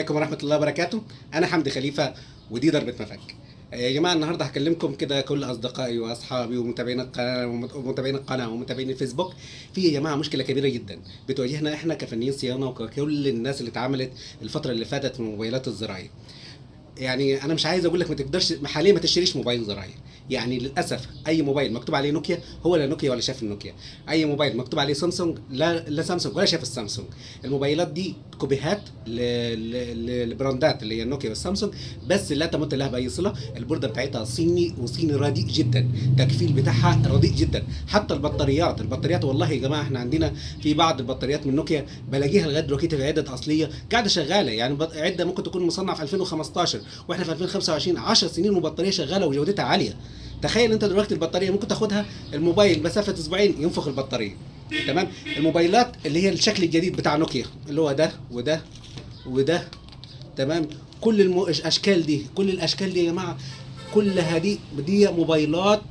عليكم ورحمة الله وبركاته. أنا حمدي خليفة ودي ضربة مفك. يا جماعة النهاردة هكلمكم كده كل أصدقائي وأصحابي ومتابعين القناة ومتابعين الفيسبوك. في يا جماعة مشكلة كبيرة جدا بتواجهنا إحنا كفنيين صيانة وكل الناس اللي اتعاملت الفترة اللي فاتت في الموبايلات الزراعية. يعني انا مش عايز اقول لك ما تقدرش حاليا ما تشتريش موبايل زراعي. يعني للاسف اي موبايل مكتوب عليه نوكيا هو لا نوكيا ولا شاف النوكيا. اي موبايل مكتوب عليه سامسونج لا سامسونج ولا شاف السامسونج. الموبايلات دي كوبيهات للبراندات اللي هي النوكيا والسامسونج، بس لا تمت لها باي صله. البورده بتاعتها صيني وصيني رديء جدا، التكفيل بتاعها رديء جدا. حتى البطاريات والله يا جماعه احنا عندنا في بعض البطاريات من نوكيا بلاقيها لغايه دلوقتي في عده اصليه قاعده شغاله. يعني عده ممكن تكون مصنعه في 2015 واحنا في 2025، 10 سنين وبطاريه شغاله وجودتها عاليه. تخيل انت دلوقتي البطاريه ممكن تاخدها الموبايل مسافه اسبوعين ينفخ البطاريه. تمام. الموبايلات اللي هي الشكل الجديد بتاع نوكيا اللي هو ده وده وده، تمام، كل الاشكال دي، كل الاشكال دي يا جماعه كلها دي موبايلات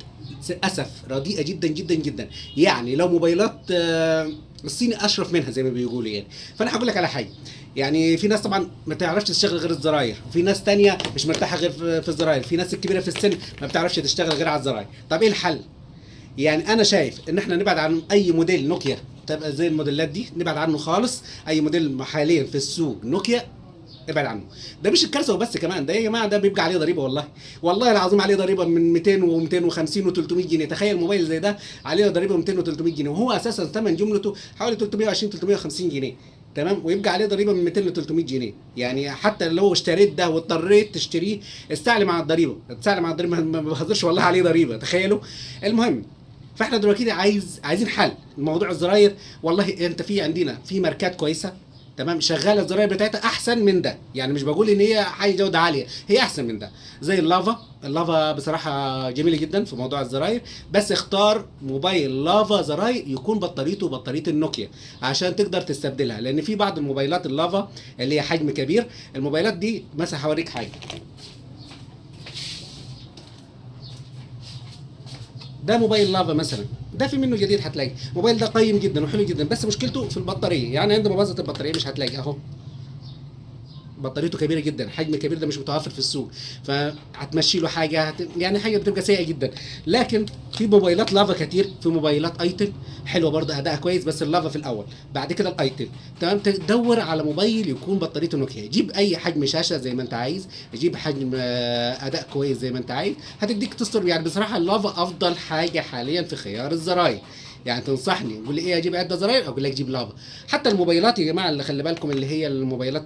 للاسف رديئه جدا جدا جدا. يعني لو موبايلات الصيني اشرف منها زي ما بيقولوا يعني. فانا هقول لك على حاجه، يعني في ناس طبعا ما تعرفش تشتغل غير الزراير، وفي ناس تانية مش مرتاحه غير في الزراير، في ناس الكبيره في السن ما بتعرفش تشتغل غير على الزراير. طب ايه الحل؟ يعني انا شايف ان احنا نبعد عن اي موديل نوكيا تبقى زي الموديلات دي، نبعد عنه خالص. اي موديل حاليا في السوق نوكيا ابعد عنه. ده مش الكارثه وبس، كمان ده يا جماعه ده بيبقى عليه ضريبه. والله العظيم عليه ضريبه من 200 و250 و300 جنيه. تخيل موبايل زي ده عليه ضريبه 200 و300 جنيه، وهو اساسا ثمن جملته حوالي 320 350 جنيه. تمام. ويبقى عليه ضريبه من 200 ل 300 جنيه. يعني حتى لو اشتريت ده واضطريت تشتريه استعلم على الضريبه، ما بهزرش والله عليه ضريبه. تخيلوا. المهم، فاحنا دلوقتي عايزين حل موضوع الزراير. والله انت في عندنا في ماركات كويسه، تمام، شغاله الزراير بتاعتها احسن من ده. يعني مش بقول ان هي حاجه جوده عاليه، هي احسن من ده. زي اللافا بصراحه جميله جدا في موضوع الزراير. بس اختار موبايل لافا زراير يكون بطاريته بطاريه النوكيا عشان تقدر تستبدلها، لان في بعض الموبايلات اللافا اللي هي حجم كبير، الموبايلات دي مثلا هوريك حاجه. ده موبايل لافا مثلا، ده في منه جديد هتلاقي. الموبايل ده قيم جدا وحلو جدا، بس مشكلته في البطاريه. يعني عندما باظت البطاريه مش هتلاقي اهو، بطاريته كبيره جدا، حجم كبير ده مش متوفر في السوق، فهتمشي له حاجه يعني حاجه بتبقى سيئه جدا. لكن في موبايلات لافا كتير، في موبايلات ايتل حلوه برضه اداء كويس، بس اللافا في الاول بعد كده الايتل. تمام. تدور على موبايل يكون بطاريته نوكيا، جيب اي حجم شاشه زي ما انت عايز، جيب حجم اداء كويس زي ما انت عايز، هتديك تصدر. يعني بصراحه اللافا افضل حاجه حاليا في خيار الزراير. يعني تنصحني تقول لي ايه اجيب عده زراير؟ اقول لك جيب لافا. حتى الموبايلات يا جماعه اللي خلي بالكم اللي هي الموبايلات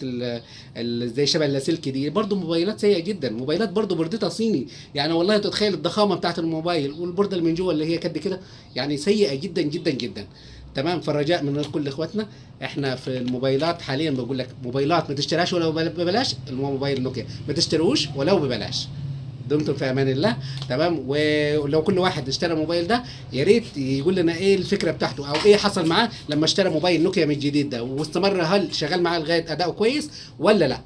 اللي زي شبه اللاسلكي دي برضو موبايلات سيئه جدا، موبايلات برضو بوردتها صيني. يعني والله تتخيل الضخامه بتاعت الموبايل والبورده اللي من جوه اللي هي قد كده، يعني سيئه جدا جدا جدا. تمام. فالرجاء من كل اخواتنا، احنا في الموبايلات حاليا بقول لك موبايلات ما تشتريهاش ولو ببلاش. الموبايل نوكيا ما تشتروش ولو ببلاش. دمتم في امان الله. تمام. ولو كل واحد اشترى الموبايل ده يا ريت يقول لنا ايه الفكره بتاعته او ايه حصل معاه لما اشترى موبايل نوكيا من الجديد ده، واستمر هل شغال معاه لغايه اداؤه كويس ولا لا.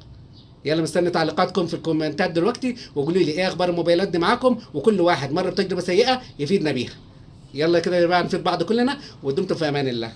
يلا مستني تعليقاتكم في الكومنتات دلوقتي، وقولوا لي ايه اخبار الموبايلات دي معاكم، وكل واحد مر بتجربه سيئه يفيدنا بيها. يلا كده يا جماعه نفيد بعض كلنا، ودمتم في امان الله.